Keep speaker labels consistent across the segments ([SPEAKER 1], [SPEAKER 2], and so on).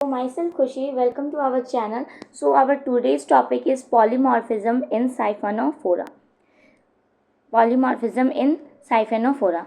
[SPEAKER 1] So myself Khushi, welcome to our channel. So our today's topic is polymorphism in Siphonophora. Polymorphism in Siphonophora.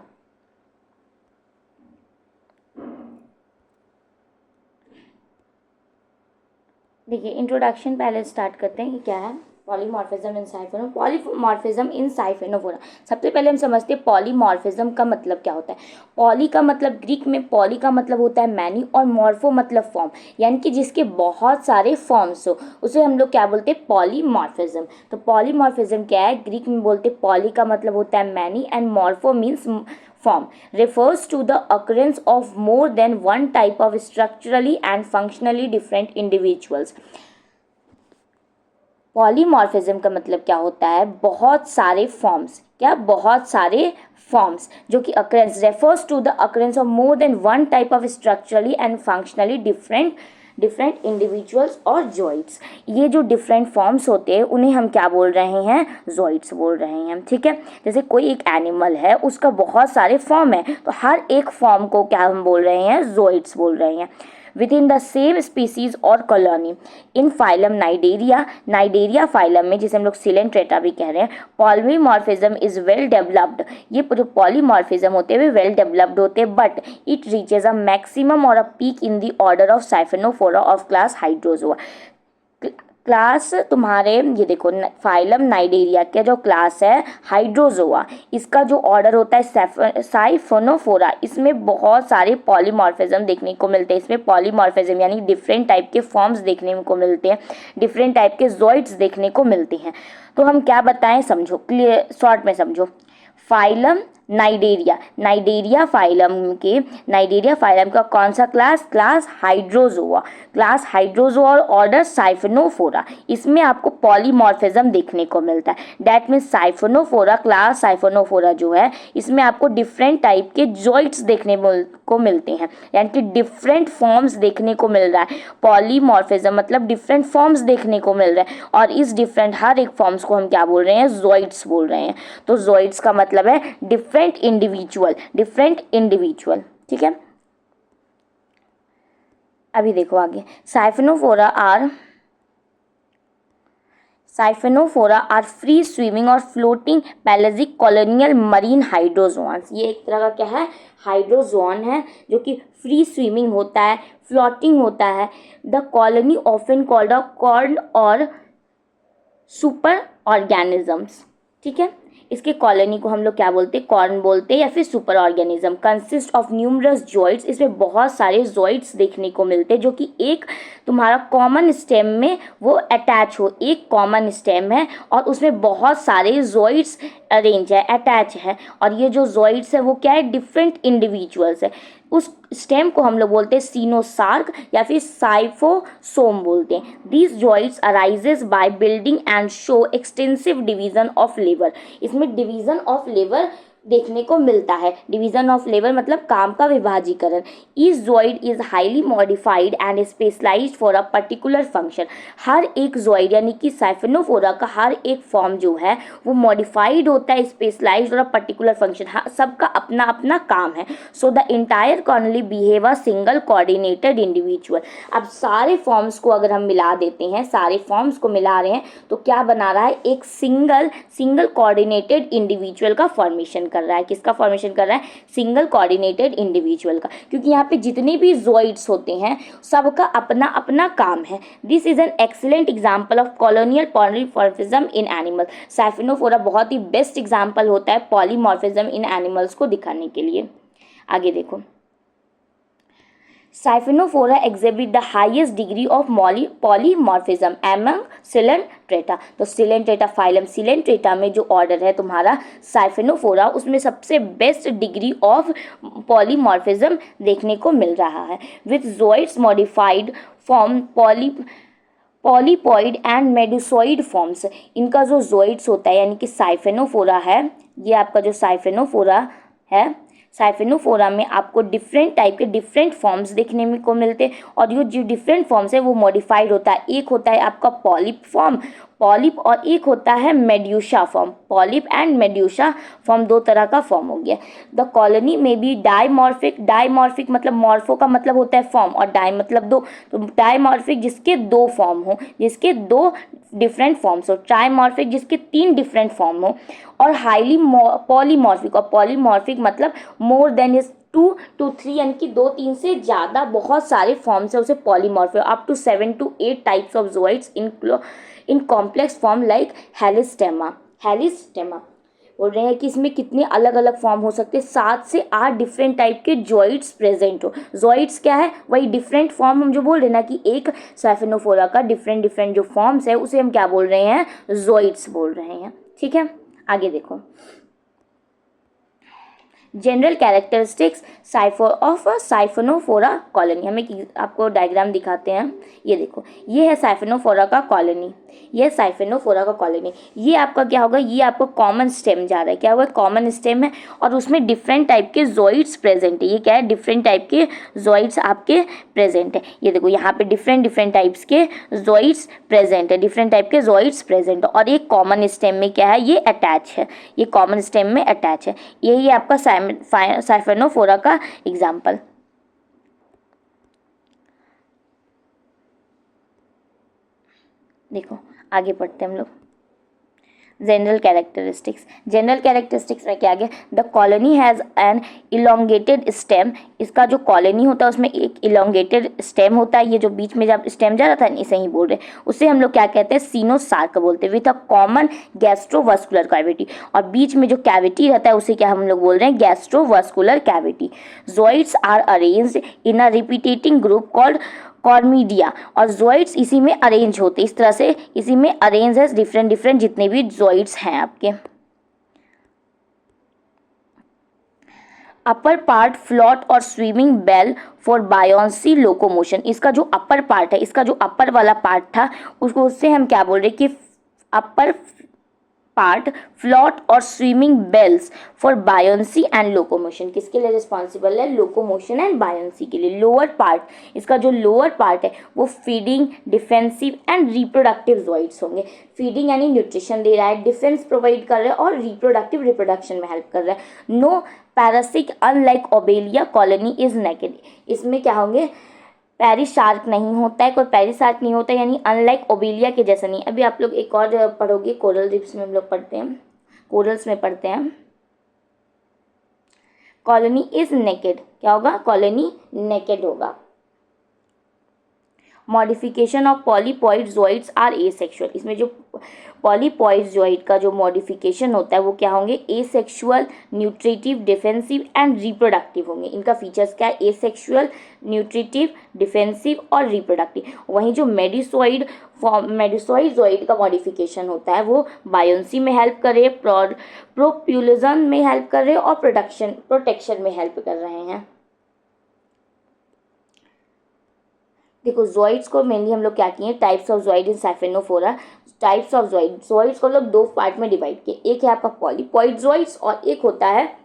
[SPEAKER 1] देखिए introduction पहले start करते हैं कि क्या है पॉलीमॉर्फिज्म इन साइफेनो पॉलीमॉर्फिज्म इन साइफेनोफोरा। सबसे पहले हम समझते हैं पॉलीमॉर्फिज्म का मतलब क्या होता है। पॉली का मतलब ग्रीक में पॉली का मतलब होता है मैनी और मॉर्फो मतलब फॉर्म, यानी कि जिसके बहुत सारे फॉर्म्स हो उसे हम लोग क्या बोलते हैं पॉलीमॉर्फिज्म। तो पॉलीमॉर्फिज्म क्या है, ग्रीक में बोलते हैं पॉली का मतलब होता है many and morpho means form, refers to the occurrence of more than one type of structurally and functionally different individuals. Polymorphism का मतलब क्या होता है, बहुत सारे फॉर्म्स, क्या बहुत सारे फॉर्म्स जो कि occurrence refers to the occurrence of more than one type of structurally and functionally different individuals और जॉइड्स। ये जो डिफरेंट फॉर्म्स होते हैं उन्हें हम क्या बोल रहे हैं, जॉइड्स बोल रहे हैं। ठीक है, जैसे कोई एक एनिमल है उसका बहुत सारे फॉर्म है तो हर एक फॉर्म को क्या हम बोल रहे हैं, जॉइड्स बोल रहे हैं। Within the same species और colony in phylum Cnidaria phylum में, जिसे हम लोग सिलेंट्रेटा भी कह रहे हैं, पॉलीमॉर्फिज्म इज वेल डेवलप्ड। ये जो पॉलीमॉर्फिज्म होते हैं वेल डेवलप्ड होते हैं, but it reaches a maximum और a peak in the order of Siphonophora of class Hydrozoa. Class तुम्हारे ये देखो फाइलम नाइडेरिया का जो क्लास है हाइड्रोजोआ, इसका जो ऑर्डर होता है साइफोनोफोरा, इसमें बहुत सारे पॉलीमॉर्फिज्म देखने को मिलते हैं। इसमें पॉलीमॉर्फिज्म यानी डिफरेंट टाइप के फॉर्म्स देखने को मिलते हैं, डिफरेंट टाइप के जॉइड्स देखने को मिलते हैं। तो हम क्या बताएं, समझो क्लियर, शॉर्ट में समझो। फाइलम नाइडेरिया फाइलम का कौन सा क्लास हाइड्रोजोआ, और ऑर्डर साइफेनोफोरा। इसमें आपको पॉलीमॉर्फिज्म देखने को मिलता है। दैट मीन्स क्लास साइफेनोफोरा जो है इसमें आपको डिफरेंट टाइप के जॉइंट्स देखने को मिलते हैं, यानी कि डिफरेंट फॉर्म्स देखने को मिल रहा है। पॉलीमॉर्फिज्म मतलब डिफरेंट फॉर्म्स देखने को मिल रहा है, और इस डिफरेंट हर एक फॉर्म्स को हम क्या बोल रहे हैं, जॉइंट्स बोल रहे हैं। तो जॉइंट्स का मतलब है डिफरेंट इंडिविजुअल। ठीक है, अभी देखो आगे। साइफेनोफोरा आर फ्री स्विमिंग और फ्लोटिंग पैलेजिक कॉलोनियल मरीन हाइड्रोजोन्स। ये एक तरह का क्या है, हाइड्रोजोन है जो कि फ्री स्विमिंग होता है, फ्लोटिंग होता है। The colony often called a corn और सुपर ऑर्गेनिजम्स। ठीक है, इसके कॉलोनी को हम लोग क्या बोलते हैं, कॉर्न बोलते हैं या फिर superorganism. Consist of numerous zooids, इसमें बहुत सारे जॉइड्स देखने को मिलते हैं जो कि एक तुम्हारा कॉमन स्टेम में वो अटैच हो, एक कॉमन स्टेम है और उसमें बहुत सारे जॉइड्स अरेंज है, अटैच है। और ये जो जॉइड्स है वो क्या है, डिफरेंट इंडिविजुअल्स है। उस स्टेम को हम लोग बोलते हैं सीनोसार्क या फिर साइफोसोम बोलते हैं। These joints arises by building and show extensive division of labour. इसमें डिवीजन ऑफ लेबर देखने को मिलता है। डिवीजन ऑफ लेबर मतलब काम का विभाजीकरण। Each zooid is highly modified and specialised for a particular function. हर एक जॉइड यानी कि साइफेनोफोरा का हर एक फॉर्म जो है वो मॉडिफाइड होता है, स्पेशलाइज्ड और अ पर्टिकुलर फंक्शन। सबका अपना अपना काम है। So the entire colony behave a single coordinated individual. अब सारे फॉर्म्स को अगर हम मिला देते हैं, सारे फॉर्म्स को मिला रहे हैं तो क्या बना रहा है, एक सिंगल कोऑर्डिनेटेड इंडिविजुअल का फॉर्मेशन कर रहा है। किसका फॉर्मेशन कर रहा है, सिंगल कोऑर्डिनेटेड इंडिविजुअल का, क्योंकि यहाँ पे जितने भी जॉइड्स होते हैं सबका अपना अपना काम है। This is an excellent example of colonial polymorphism in animal. Siphonophora बहुत ही बेस्ट एग्जांपल होता है पॉलीमॉर्फिज्म इन एनिमल्स को दिखाने के लिए। आगे देखो, Siphonophora exhibit the highest degree of polymorphism among Coelenterata। तो Coelenterata फाइलम Coelenterata में जो ऑर्डर है तुम्हारा Siphonophora, उसमें सबसे बेस्ट डिग्री ऑफ पॉलीमॉर्फिज्म देखने को मिल रहा है। With zooids modified form polypoid and medusoid forms. इनका जो जॉइड्स होता है यानी कि साइफेनोफोरा है, ये आपका जो साइफेनोफोरा है, साइफेनोफोरा में आपको डिफरेंट टाइप के डिफरेंट फॉर्म्स देखने में को मिलते हैं और ये जो डिफरेंट फॉर्म्स है वो मॉडिफाइड होता है। एक होता है आपका पॉलिप फॉर्म, पॉलिप, और एक होता है medusa form. Polyp and medusa form दो तरह का फॉर्म हो गया। द कॉलोनी में भी डाइमॉर्फिक, डाइमॉर्फिक मतलब मॉर्फो का मतलब होता है फॉर्म और डाई मतलब दो, तो डाइमॉर्फिक जिसके दो फॉर्म हो, जिसके दो डिफरेंट फॉर्म्स हो, ट्राइमॉर्फिक जिसके तीन डिफरेंट फॉर्म हो, और हाईली पॉलीमॉर्फिक, और पॉलीमॉर्फिक मतलब मोर देन इज 2 to 3 यानी कि 2-3 से ज़्यादा बहुत सारे फॉर्म्स है उसे polymorphic, up to 7 to 8 types of zooids in complex form like Halistemma. Halistemma बोल रहे हैं कि इसमें कितने अलग अलग फॉर्म हो सकते हैं, 7 से 8 डिफरेंट टाइप के जॉइड्स प्रेजेंट हो। जॉइड्स क्या है, वही डिफरेंट फॉर्म हम जो बोल रहे हैं ना कि एक साइफेनोफोरा का डिफरेंट डिफरेंट जो फॉर्म्स है उसे हम क्या बोल रहे हैं, जॉइड्स बोल रहे हैं। ठीक है, आगे देखो। जनरल कैरेक्टरिस्टिक्स ऑफ साइफेनोफोरा कॉलोनी, हमें आपको डायग्राम दिखाते हैं। ये देखो, ये है साइफेनोफोरा का कॉलोनी, ये साइफेनोफोरा का कॉलोनी। ये आपका क्या होगा, ये आपको कॉमन स्टेम जा रहा है, क्या हुआ, कॉमन स्टेम है और उसमें डिफरेंट टाइप के जॉइड्स प्रेजेंट है। ये क्या है, डिफरेंट टाइप के जॉइड्स आपके प्रेजेंट है। ये देखो यहाँ पे डिफरेंट डिफरेंट टाइप्स के जॉइड्स प्रेजेंट है, डिफरेंट टाइप के जॉइड्स प्रेजेंट है और एक कॉमन स्टेम में क्या है, ये अटैच है, ये कॉमन स्टेम में अटैच है। यही आपका साइफेनोफोरा का एग्जाम्पल। देखो आगे पढ़ते हैं हम लोग। जनरल कैरेक्टरिस्टिक्स, जनरल कैरेक्टरिस्टिक्स में क्या आ गया, the colony has an elongated stem. इसका जो कॉलोनी होता है उसमें एक इलोंगेटेड स्टेम होता है, ये जो बीच में जब स्टेम जा रहा था इसे ही बोल रहे हैं, उसे हम लोग क्या कहते हैं, सीनोसार्क बोलते हैं, with a common gastrovascular cavity, और बीच में जो कैविटी रहता है उसे क्या हम लोग बोल रहे हैं, gastrovascular cavity. Zooids are arranged in a repeating group called cormidia, और जॉइड्स इसी में अरेंज होते, इस तरह से इसी में अरेंज है डिफरेंट डिफरेंट जितने भी जॉइड्स हैं आपके। अपर पार्ट फ्लॉट और swimming bell for buoyancy locomotion. इसका जो अपर पार्ट है, इसका जो अपर वाला पार्ट था उसको, उससे हम क्या बोल रहे हैं कि अपर पार्ट फ्लॉट और swimming bells for buoyancy and locomotion. किसके लिए रिस्पॉन्सिबल है, लोकोमोशन एंड बायोन्सी के लिए। लोअर पार्ट, इसका जो लोअर पार्ट है वो फीडिंग, डिफेंसिव एंड रिप्रोडक्टिव जॉइड्स होंगे। फीडिंग यानी न्यूट्रिशन दे रहा है, डिफेंस प्रोवाइड कर रहा है और रिप्रोडक्टिव रिप्रोडक्शन में हेल्प कर रहा है। No perisarc unlike Obelia colony is naked. इसमें क्या होंगे, पैरिशार्क नहीं होता है, कोई पैरिशार्क नहीं होता है, यानी अनलाइक ओबेलिया के जैसा नहीं। अभी आप लोग एक और पढ़ोगे, कोरल रीफ्स में हम लोग पढ़ते हैं, कोरल्स में पढ़ते हैं, कॉलोनी इज नेकेड। क्या होगा, कॉलोनी नेकेड होगा। Modification of polypoid zooids are asexual. इसमें जो पॉलीपॉइड जॉइड का जो मॉडिफिकेशन होता है वो क्या होंगे, asexual, nutritive, defensive and reproductive होंगे। इनका फीचर्स क्या है, एसेक्सुअल, न्यूट्रिटिव, डिफेंसिव और रिप्रोडक्टिव। वहीं जो मेडिसॉइड जॉइड का मॉडिफिकेशन होता है वो बायोन्सी में हेल्प कर रहे, प्रोप्यूलिज्म में हेल्प कर रहे और प्रोटेक्शन में हेल्प कर रहे हैं। देखो जॉइड्स को मेनली हम लोग क्या किए, types of zooid in Siphonophora. Types of zooids को लोग दो पार्ट में डिवाइड किए, एक है आपका पॉलीपॉइड जॉइड्स और एक होता है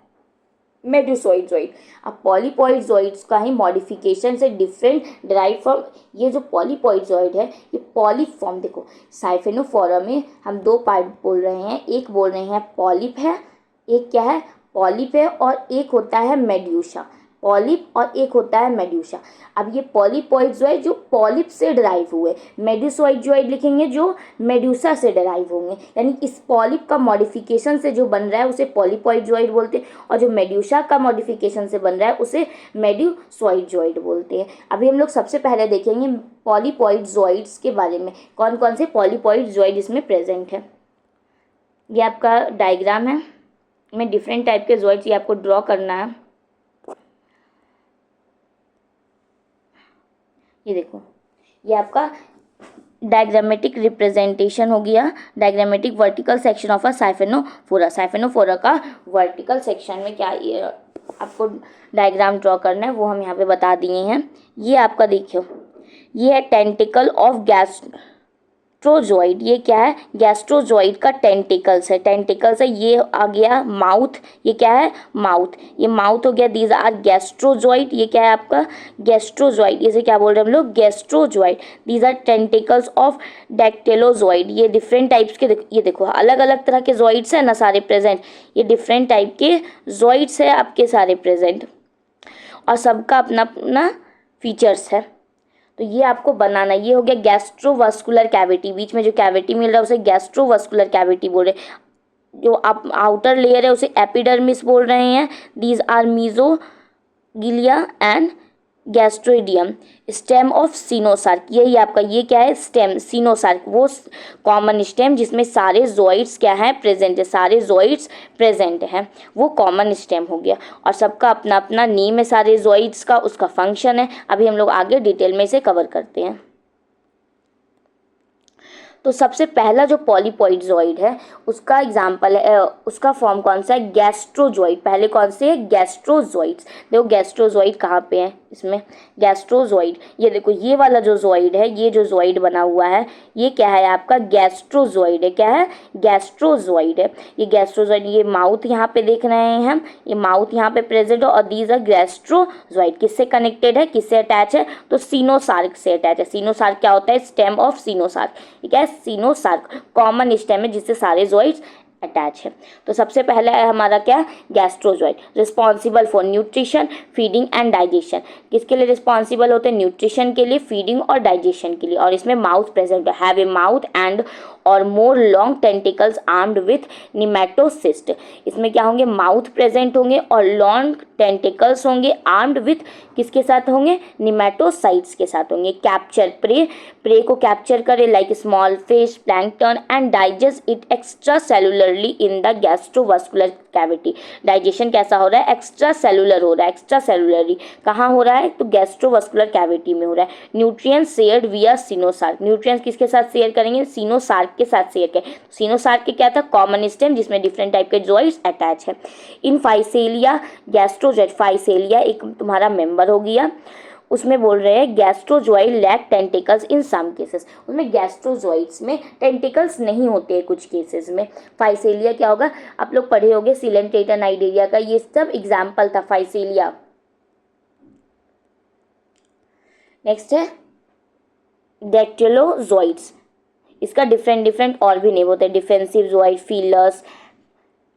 [SPEAKER 1] मेडुसॉइड जॉइड। अब पॉलीपॉइड जॉइड्स का ही मॉडिफिकेशन से डिफरेंट डिराइव फ्रॉम, ये जो पॉलीपॉइड जॉइड है ये पॉलिप फॉर्म। देखो साइफेनोफोरा में हम दो पार्ट बोल रहे हैं, एक बोल रहे हैं पॉलिप है, एक क्या है, पॉलिप है, और एक होता है मेड्यूसा। पॉलिप और एक होता है मेड्यूसा। अब ये पॉलीपॉइड जॉइड जो पॉलिप से डिराइव हुए, मेड्यूसॉइड जॉइड लिखेंगे जो मेड्यूसा से डिराइव होंगे। यानी इस पॉलिप का मॉडिफिकेशन से जो बन रहा है उसे पॉलीपॉइड जॉइड बोलते हैं, और जो मेड्यूसा का मॉडिफिकेशन से बन रहा है उसे मेड्यूसॉइड जॉइड बोलते हैं। अभी हम लोग सबसे पहले देखेंगे पॉलीपॉइड जॉइड्स के बारे में, कौन कौन से पॉलीपॉइड जॉइड इसमें प्रेजेंट है। ये आपका डायग्राम है, में डिफरेंट टाइप के जॉइड्स ये आपको ड्रॉ करना है। ये देखो, ये आपका डायग्रामेटिक रिप्रेजेंटेशन हो गया, diagrammatic vertical section of a Siphonophora. Siphonophora का वर्टिकल सेक्शन में क्या ये आपको डायग्राम ड्रॉ करना है वो हम यहाँ पे बता दिए हैं। ये आपका देखियो, ये है टेंटिकल ऑफ गैस्ट्रोजॉइड, ये क्या है, गैस्ट्रोजॉइड का टेंटिकल्स है, टेंटिकल्स है, ये आ गया माउथ, ये क्या है माउथ, ये माउथ हो गया, दीज आर गैस्ट्रोजॉइड, ये क्या है आपका गैस्ट्रोजॉइड, इसे क्या बोल रहे हैं हम लोग gastrozooid, these are tentacles of dactylozooid, ये डिफरेंट टाइप्स के, ये देखो अलग अलग तरह के जॉइड्स है ना सारे प्रेजेंट, ये डिफरेंट टाइप के जॉइड्स है आपके सारे प्रेजेंट, और सबका अपना अपना फीचर्स है। तो ये आपको बनाना, ये हो गया गैस्ट्रोवास्कुलर कैविटी, बीच में जो कैविटी मिल रहा है उसे गैस्ट्रोवास्कुलर कैविटी बोल रहे हैं, जो आप आउटर लेयर है उसे एपिडर्मिस बोल रहे हैं, these are mesoglea and gastrodermis, stem of coenosarc, यही आपका ये क्या है स्टेम, सीनोसार्क वो कॉमन स्टेम जिसमें सारे जॉइड्स क्या है प्रेजेंट है, सारे जॉइड्स प्रेजेंट हैं, वो कॉमन स्टेम हो गया, और सबका अपना अपना नेम है सारे जॉइड्स का, उसका फंक्शन है। अभी हम लोग आगे डिटेल में इसे कवर करते हैं। तो सबसे पहला जो पॉलीपॉइड जॉइड है उसका एग्जाम्पल है, उसका फॉर्म कौन सा है गैस्ट्रोजॉइड, पहले कौन से है गैस्ट्रोजॉइड्स, देखो गैस्ट्रोजॉइड कहाँ पे है इसमें गैस्ट्रोजॉइड, ये देखो ये वाला जो जॉइड है, ये जो जॉइड बना हुआ है ये क्या है आपका गैस्ट्रोजॉइड है, क्या है गैस्ट्रोजॉइड है, ये गैस्ट्रोजॉइड, ये माउथ यहाँ पे देख रहे हैं हम, ये माउथ यहाँ पे प्रेजेंट है, और दीज आर गैस्ट्रोजॉइड, किससे कनेक्टेड है, किससे अटैच है, तो सीनोसार्क से अटैच है। सीनोसार्क क्या होता है, स्टेम ऑफ सीनोसार्क, ये क्या है सीनोसार्क कॉमन स्टेम है जिससे सारे जॉइड्स अटैच है। तो सबसे पहला है हमारा क्या गैस्ट्रोजॉइड, responsible for nutrition, feeding and digestion, किसके लिए रिस्पॉन्सिबल होते हैं, न्यूट्रिशन के लिए, फीडिंग और डाइजेशन के लिए, और इसमें माउथ प्रेजेंट है, हैव ए माउथ एंड और more long tentacles armed with nematocyst, इसमें क्या होंगे माउथ प्रेजेंट होंगे और लॉन्ग टेंटिकल्स होंगे, आर्म्ड विथ किसके साथ होंगे निमेटोसाइट्स के साथ होंगे, कैप्चर प्रे, प्रे को कैप्चर करे like small fish, plankton and digest it extra cellularly in the gastrovascular cavity, digestion कैसा हो रहा है एक्स्ट्रा सेलुलर हो रहा है, एक्स्ट्रा सेलुलरली कहाँ हो रहा है तो गैस्ट्रोवास्कुलर कैविटी में हो रहा है। न्यूट्रिएंट्स शेयर्ड विया सीनोसार्क, न्यूट्रिएंट्स किसके साथ शेयर करेंगे सीनोसार्क के साथ शेयर करें, सीनोसार्क के क्या था कॉमन स्टेम जिसमें डिफरेंट टाइप के जॉइंट्स अटैच है। इन फाइसेलिया गैस्ट्रोजॉइड, फाइसेलिया एक तुम्हारा मेंबर हो गया, उसमें बोल रहे हैं गैस्ट्रोजॉइड लैक टेंटिकल्स इन सम केसेस, उसमें गैस्ट्रोजॉइड्स में टेंटिकल्स नहीं होते हैं कुछ केसेस में। फाइसेलिया क्या होगा, आप लोग पढ़े होंगे सिलेंटेटा नाइडेरिया का, ये सब एग्जाम्पल था फाइसेलिया। नेक्स्ट है डैक्टिलोजॉइड्स, इसका डिफरेंट और भी नेम होते हैं, डिफेंसिव जॉइड, फीलर्स,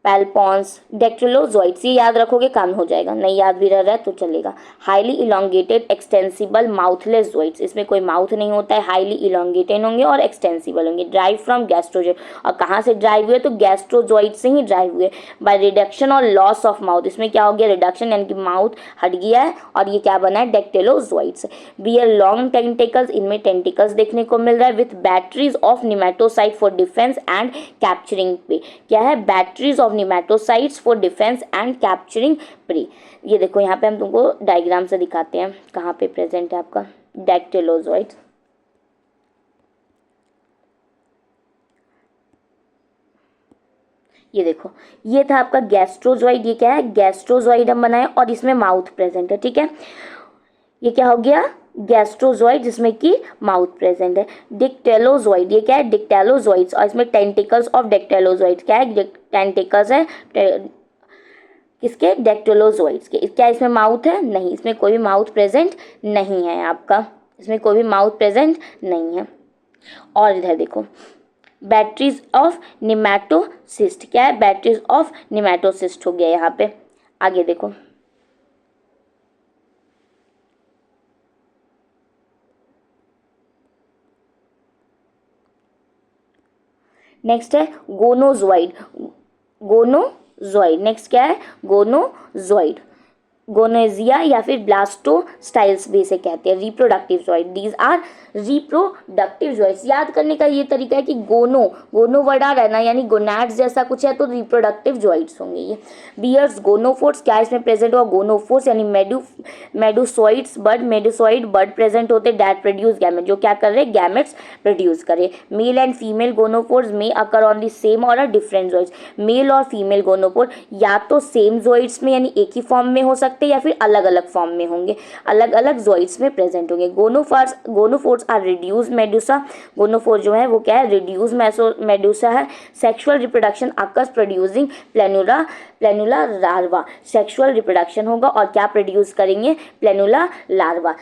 [SPEAKER 1] पैल्पॉन्स, डैक्टिलोजॉइड्स, ये याद रखोगे काम हो जाएगा, नहीं याद भी रह रहा है तो चलेगा। हाईली इलोंगेटेड एक्सटेंसिबल माउथलेस जॉइड्स, इसमें कोई माउथ नहीं होता है, हाईली इलोंगेटेड होंगे और एक्सटेंसिबल होंगे, ड्राइव फ्रॉम गैस्ट्रोजॉइड, और कहाँ से ड्राइव हुए तो गैस्ट्रोजॉइड से ही ड्राइव हुए, बाय रिडक्शन और लॉस ऑफ माउथ, इसमें क्या हो गया रिडक्शन यानी कि माउथ हट गया है और ये क्या बना है डैक्टिलोजॉइड्स। बियर लॉन्ग टेंटिकल्स, इनमें टेंटिकल्स देखने को मिल रहा है, with batteries of nematocyst for defence and capturing prey, क्या है batteries of nematocysts for defence and capturing prey. ये देखो यहाँ पे हम तुमको डायग्राम से दिखाते हैं कहाँ पे प्रेजेंट है आपका डैक्टिलोजॉइड। ये देखो ये था आपका गैस्ट्रोजॉइड, ये क्या है गैस्ट्रोजॉइड हम बनाए और इसमें माउथ प्रेजेंट है, ठीक है। ये क्या हो गया गैस्ट्रोजॉइड जिसमें कि माउथ प्रेजेंट है। डिक्टेलोजॉइड, ये क्या है डिक्टेलोजॉइड्स, और इसमें टेंटिकल्स ऑफ डिक्टेलोजॉइड, क्या है टेंटिकल्स है किसके डैक्टिलोजॉइड्स के, क्या इसमें माउथ है नहीं, इसमें कोई भी माउथ प्रेजेंट नहीं है आपका, इसमें कोई भी माउथ प्रेजेंट नहीं है। और इधर देखो बैटरीज ऑफ निमेटोसिस्ट, क्या है बैटरीज ऑफ निमेटोसिस्ट हो गया यहाँ पे। आगे देखो नेक्स्ट है गोनोजॉइड, गोनोजॉइड नेक्स्ट क्या है गोनोजॉइड, गोनेजिया या फिर ब्लास्टोस्टाइल्स भी इसे कहते हैं, रिप्रोडक्टिव जॉइड, दीज आर रिप्रोडक्टिव जॉइड्स। याद करने का ये तरीका है कि गोनो वर्ड आ रहा है ना यानी गोनैड्स जैसा कुछ है तो रिप्रोडक्टिव जॉइड्स होंगे ये। बियर्स गोनोफोर्स, क्या इसमें प्रेजेंट हुआ गोनोफोर्स यानी medusoids bud, medusoid bud present होते डैट प्रोड्यूस गैमेट, जो क्या कर रहे हैं गैमेट्स प्रोड्यूस करे। Male and female gonophores may occur on the same और डिफरेंट जॉइड्स, मेल और फीमेल गोनोफोर या तो सेम जॉइड्स में यानी एक ही फॉर्म में हो सकता सकते या फिर अलग अलग फॉर्म में होंगे, अलग अलग जॉइड्स में प्रेजेंट होंगे। गोनोफोर्स आर रिड्यूस मेडुसा। गोनोफोर जो है वो क्या है, रिड्यूस मेडुसा है। Sexual reproduction occurs producing planula larva. Sexual reproduction होगा और क्या प्रोड्यूस करेंगे, planula larva.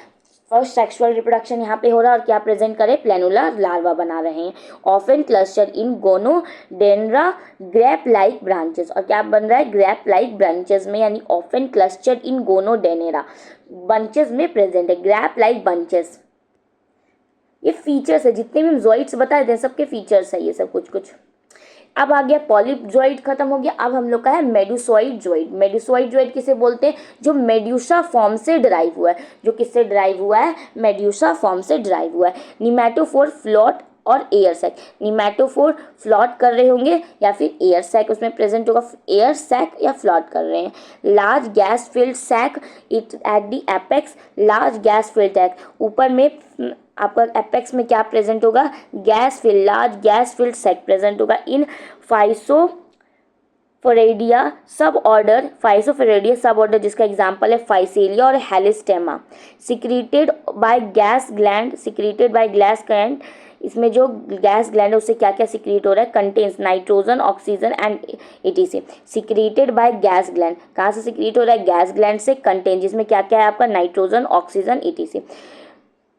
[SPEAKER 1] First sexual reproduction यहाँ पे हो रहा है और क्या प्रेजेंट करे, प्लेनुला लार्वा बना रहे हैं। ऑफन क्लस्टर इन गोनोडेंड्रा ग्रैप लाइक ब्रांचेस। और क्या बन रहा है, ग्रैप लाइक ब्रांचेस में, यानी ऑफन क्लस्टर्ड इन गोनोडेनेरा, बंचेस में प्रेजेंट है, ग्रैप लाइक बंचेस। ये फीचर्स है, जितने भी हम जॉइड्स बताए थे सबके फीचर्स है ये सब कुछ कुछ। अब आ गया पॉलीजॉइड, खत्म हो गया। अब हम लोग का है मेडुसॉइड जॉइड। मेडुसॉइड जॉइड किसे बोलते हैं, जो मेड्यूसा फॉर्म से डिराइव हुआ है। जो किससे डिराइव हुआ है, मेड्यूसा फॉर्म से डिराइव हुआ है। निमैटोफोर, फ्लॉट और एयर सैक। निमैटोफोर फ्लॉट कर रहे होंगे या फिर एयर सैक उसमें प्रेजेंट होगा, एयर सैक या फ्लॉट कर रहे हैं। Large gas filled sac it at the apex. Large gas filled sac, ऊपर में आपका एपेक्स में क्या प्रेजेंट होगा, gas filled, large gas filled sac present होगा। इन फाइसोफोरेडिया सब ऑर्डर, फाइसोफोरेडिया सब ऑर्डर जिसका एग्जांपल है फाइसेलिया और Halistemma. Secreted by gas gland, secreted by gas gland, इसमें जो गैस ग्लैंड है उससे क्या क्या सिक्रीट हो रहा है, contains nitrogen, oxygen and etc. Secreted by gas gland, कहाँ से सिक्रीट हो रहा है, गैस ग्लैंड से। कंटेन, जिसमें क्या क्या है आपका, nitrogen, oxygen, etc.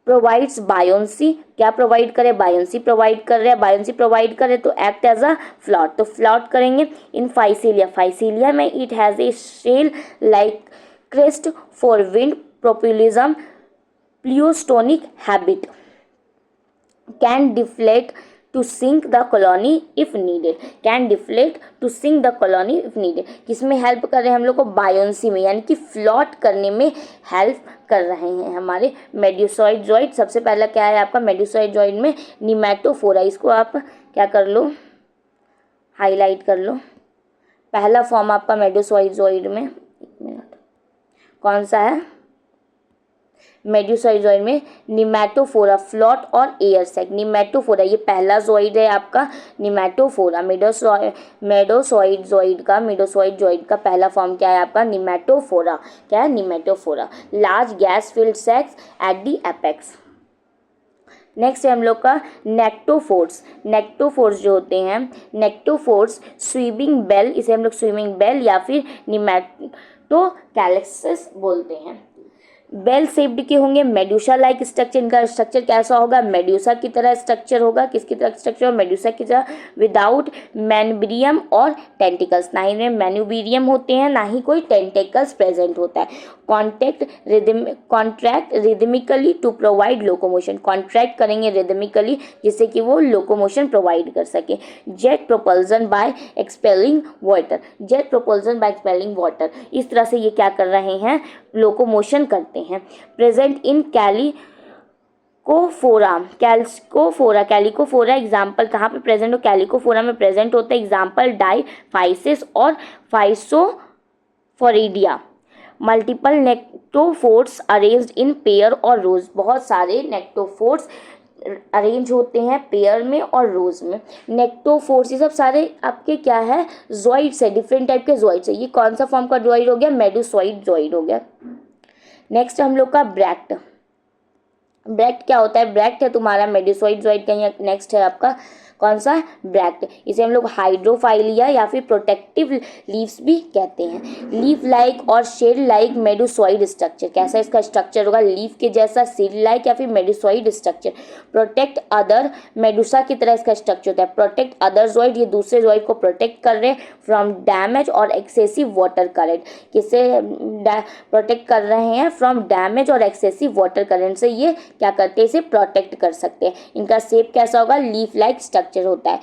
[SPEAKER 1] Provides buoyancy, क्या प्रोवाइड करे, बायोन्सी प्रोवाइड कर रहे हैं। बायोन्सी प्रोवाइड करे तो एक्ट एज अ फ्लॉट, तो फ्लॉट करेंगे। इन फाइसीलिया, फाइसीलिया में it has a sail like crest for wind propulsion, pleustonic habit, can deflate to sink the colony if needed. Can deflate to sink the colony if needed, किसमें help कर रहे हैं हम लोग को, buoyancy में, यानी कि फ्लॉट करने में हेल्प कर रहे हैं हमारे मेड्यूसॉइड जॉइड। सबसे पहला क्या है आपका मेड्यूसॉइड जॉइड में, निमैटोफोरा। इसको आप क्या कर लो, हाईलाइट कर लो। पहला फॉर्म आपका मेड्यूसॉइड जॉइड में, एक मिनट, कौन सा है, मेड्यूसॉइड जॉइड में निमैटोफोरा, फ्लॉट और एयर सैक। निमैटोफोरा ये पहला जॉइड है आपका, निमैटोफोरा। मेडोसॉइड जॉइड का पहला फॉर्म क्या है आपका, निमैटोफोरा। क्या है, pneumatophora. Large gas filled sacs at the apex. Next है हम लोग का नेक्टोफोर्स। नेक्टोफोर्स जो होते हैं, नेक्टोफोर्स स्वीमिंग बेल, इसे हम लोग स्वीमिंग बेल या फिर निमैटोकैलेक्सिस बोलते हैं। बेल शेप्ड के होंगे, मेड्यूसा लाइक स्ट्रक्चर, इनका स्ट्रक्चर कैसा होगा, मेड्यूसा की तरह स्ट्रक्चर होगा। किसकी तरह स्ट्रक्चर, मेड्यूसा की तरह, विदाउट मैनुब्रियम और टेंटिकल्स, ना ही में मैनुब्रियम होते हैं ना ही कोई टेंटिकल्स प्रेजेंट होता है। Contract rhythmically to provide locomotion, contract करेंगे रिदमिकली जिससे कि वो लोकोमोशन प्रोवाइड कर सके। Jet propulsion by expelling water, jet propulsion by expelling water, इस तरह से ये क्या कर रहे हैं, लोकोमोशन करते हैं। प्रेजेंट इन कैलिकोफोरा एग्जाम्पल कहाँ पे प्रेजेंट हो, कैलिकोफोरा में प्रेजेंट होता है। एग्जाम्पल डाइफाइसिस और फाइसोफोरिडिया। मल्टीपल नेक्टोफोर्स अरेंज्ड इन पेयर और रोज, बहुत सारे नेक्टोफोर्स अरेंज होते हैं पेयर में और रोज में। नेक्टोफोर्स ये सब सारे आपके क्या है, जॉइड्स है, डिफरेंट टाइप के जॉइड्स है। ये कौन सा फॉर्म का जॉइड हो गया, मेडुसॉइड जॉइड हो गया। नेक्स्ट हम लोग का ब्रैक्ट। ब्रैक्ट क्या होता है, ब्रैक्ट है तुम्हारा मेडुसॉइड जॉइड का। नेक्स्ट है आपका कौन सा, ब्रैक्ट। इसे हम लोग हाइड्रोफाइलिया या फिर प्रोटेक्टिव लीव्स भी कहते हैं। लीफ लाइक और शेड लाइक मेडुसॉइड स्ट्रक्चर, कैसा इसका स्ट्रक्चर होगा, लीफ के जैसा, सीड लाइक या फिर मेडुसॉइड स्ट्रक्चर। प्रोटेक्ट अदर, मेडुसा की तरह इसका स्ट्रक्चर होता है। प्रोटेक्ट अदर जॉइड, ये दूसरे जॉइड को प्रोटेक्ट कर रहे हैं फ्रॉम डैमेज और एक्सेसिव वाटर करंट। किससे प्रोटेक्ट कर रहे हैं, फ्रॉम डैमेज और एक्सेसिव वाटर करंट से ये क्या करते हैं, इसे प्रोटेक्ट कर सकते हैं। इनका शेप कैसा होगा, लीफ लाइक स्ट्रक्चर होता है।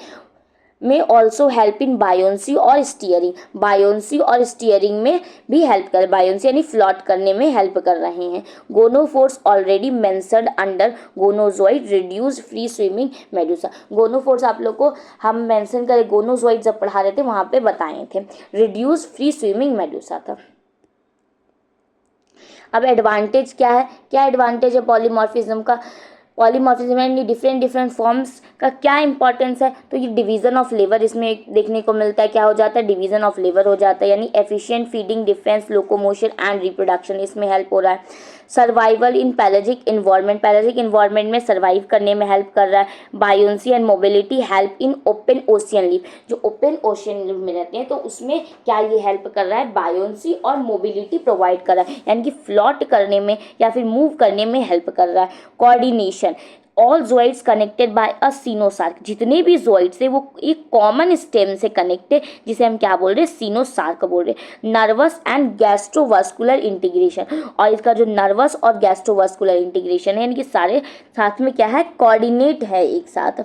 [SPEAKER 1] में ऑल्सो हेल्प इन बायोन्सी और स्टीयरिंग, बायोन्सी और स्टीयरिंग में भी हेल्प कर, बायोन्सी यानी फ्लॉट करने में हेल्प कर रहे हैं। Gonophores already mentioned under gonozooid reduce free swimming medusa. Gonophores आप लोग को हम मेंशन करें, गोनोजॉइड जब पढ़ा रहे थे वहां पे बताए थे, रिड्यूस फ्री स्विमिंग मेडुसा था। अब एडवांटेज क्या है, क्या एडवांटेज है पॉलीमॉर्फिज्म का, पॉलीमॉर्फिज्म यानी डिफरेंट डिफरेंट फॉर्म्स का क्या इंपॉर्टेंस है, तो ये डिवीजन ऑफ लेबर इसमें देखने को मिलता है। क्या हो जाता है, डिवीजन ऑफ लेबर हो जाता है, यानी efficient feeding, defence, locomotion and reproduction इसमें हेल्प हो रहा है। सर्वाइवल इन पैलेजिक इन्वायरमेंट, पैलेजिक इन्वायरमेंट में सर्वाइव करने में हेल्प कर रहा है। Buoyancy and mobility, help in open ocean live, जो ओपन ओशियन लिव में रहते हैं तो उसमें क्या ये हेल्प कर रहा है, बायोन्सी और मोबिलिटी प्रोवाइड कर रहा है, यानी कि फ्लॉट करने में या फिर मूव करने में हेल्प कर रहा है। Coordination, all zooids connected by अ सीनोसार्क, जितने भी जोइड्स है वो एक कॉमन स्टेम से कनेक्ट है, जिसे हम क्या बोल रहे हैं, सीनोसार्क बोल रहे हैं। नर्वस एंड गैस्ट्रोवास्कुलर इंटीग्रेशन, और इसका जो नर्वस और गैस्ट्रोवास्कुलर इंटीग्रेशन है यानी कि सारे साथ में क्या है, कोऑर्डिनेट है एक साथ।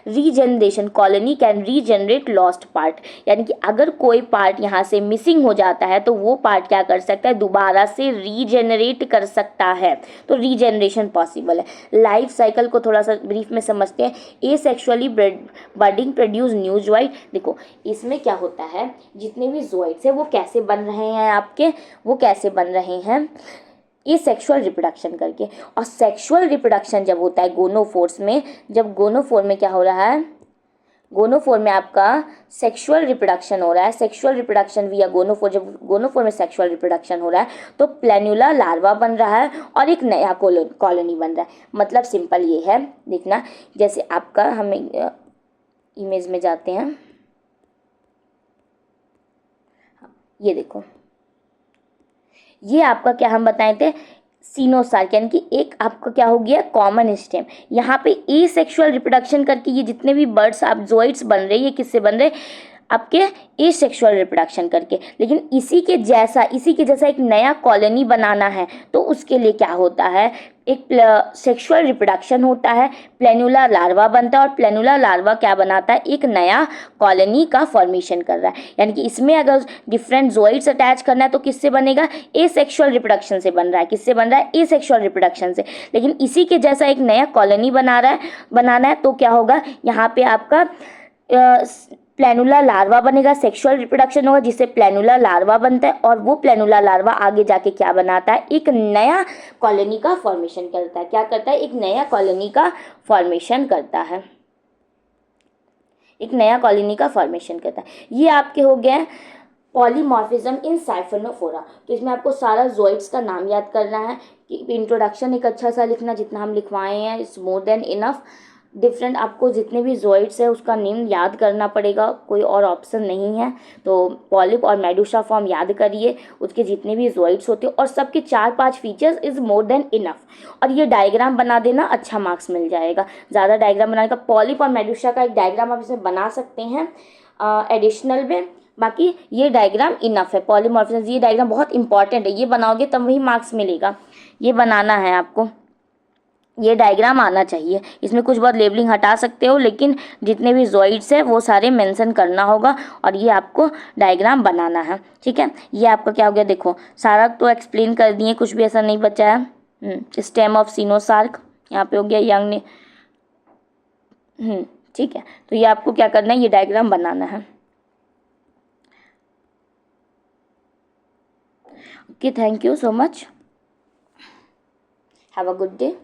[SPEAKER 1] Regeneration, colony can regenerate lost part, यानी कि अगर कोई पार्ट यहाँ से मिसिंग हो जाता है तो वो पार्ट क्या कर सकता है, दोबारा से रीजनरेट कर सकता है, तो रीजनरेशन पॉसिबल है। लाइफ साइकिल को थोड़ा सा ब्रीफ में समझते हैं। Asexually budding produce new joyed, देखो इसमें क्या होता है, जितने भी जोइड्स है वो कैसे बन रहे हैं आपके, वो कैसे बन रहे हैं, ये सेक्सुअल रिप्रोडक्शन करके। और सेक्सुअल रिप्रोडक्शन जब होता है गोनोफोर्स में, जब गोनोफोर में क्या हो रहा है, गोनोफोर में आपका सेक्सुअल रिप्रोडक्शन हो रहा है, सेक्सुअल रिप्रोडक्शन विया गोनोफोर, जब गोनोफोर में सेक्सुअल रिप्रोडक्शन हो रहा है तो प्लेनुला लार्वा बन रहा है और एक नया कॉलोनी बन रहा है। मतलब सिंपल ये है, देखना जैसे आपका, हम इमेज में जाते हैं, ये देखो, ये आपका क्या हम बताए थे, सीनोसार्क, यानी कि एक आपका क्या हो गया, कॉमन स्टेम। यहाँ पे ए सेक्सुअल रिप्रोडक्शन करके ये जितने भी बर्ड्स आप जोइड्स बन रहे हैं, ये किससे बन रहे, आपके ए सेक्सुअल रिप्रोडक्शन करके। लेकिन इसी के जैसा एक नया कॉलोनी बनाना है तो उसके लिए क्या होता है, एक सेक्सुअल रिप्रोडक्शन होता है, प्लेनुला लार्वा बनता है, और प्लेनुला लार्वा क्या बनाता है, एक नया कॉलोनी का फॉर्मेशन कर रहा है। यानी कि इसमें अगर डिफरेंट जोइड्स अटैच करना है तो किससे बनेगा, ए सेक्सुअल रिप्रोडक्शन से बन रहा है, किससे बन रहा है, ए सेक्सुअल रिप्रोडक्शन से। लेकिन इसी के जैसा एक नया कॉलोनी बनाना है तो क्या होगा, यहाँ पे आपका प्लेनुला लार्वा बनेगा, सेक्सुअल रिप्रोडक्शन होगा जिससे प्लेनुला लार्वा बनता है, और वो प्लेनुला लार्वा आगे जाके क्या बनाता है, एक नया कॉलोनी का फॉर्मेशन करता है। क्या करता है, एक नया कॉलोनी का फॉर्मेशन करता है, एक नया कॉलोनी का फॉर्मेशन करता है। ये आपके हो गए पॉलीमॉर्फिज्म इन साइफोनोफोरा। तो इसमें आपको सारा जोइड्स का नाम याद करना है, कि इंट्रोडक्शन एक अच्छा सा लिखना, जितना हम लिखवाए हैं it's more than enough. Different आपको जितने भी जोइड्स है उसका नेम याद करना पड़ेगा, कोई और ऑप्शन नहीं है। तो पॉलिप और मेडुसा फॉर्म याद करिए, उसके जितने भी जोइड्स होते हैं और सबके 4-5 features is more than enough. और ये डायग्राम बना देना, अच्छा मार्क्स मिल जाएगा। ज़्यादा डायग्राम बनाने का, पॉलिप और मेडुसा का एक डायग्राम आप इसमें बना सकते हैं एडिशनल में, बाकी ये डायग्राम इनफ है। पॉलीमॉर्फिज्म, ये डायग्राम बहुत इंपॉर्टेंट है, ये बनाओगे तब वही मार्क्स मिलेगा, ये बनाना है आपको, ये डायग्राम आना चाहिए। इसमें कुछ बहुत लेबलिंग हटा सकते हो, लेकिन जितने भी जोइड्स है वो सारे मेंशन करना होगा, और ये आपको डायग्राम बनाना है, ठीक है। ये आपका क्या हो गया, देखो सारा तो एक्सप्लेन कर दिए, कुछ भी ऐसा नहीं बचा है। स्टेम ऑफ सीनोसार्क यहाँ पे हो गया, यंग ठीक है। तो ये आपको क्या करना है, ये डायग्राम बनाना है। Okay, thank you so much, have a good day.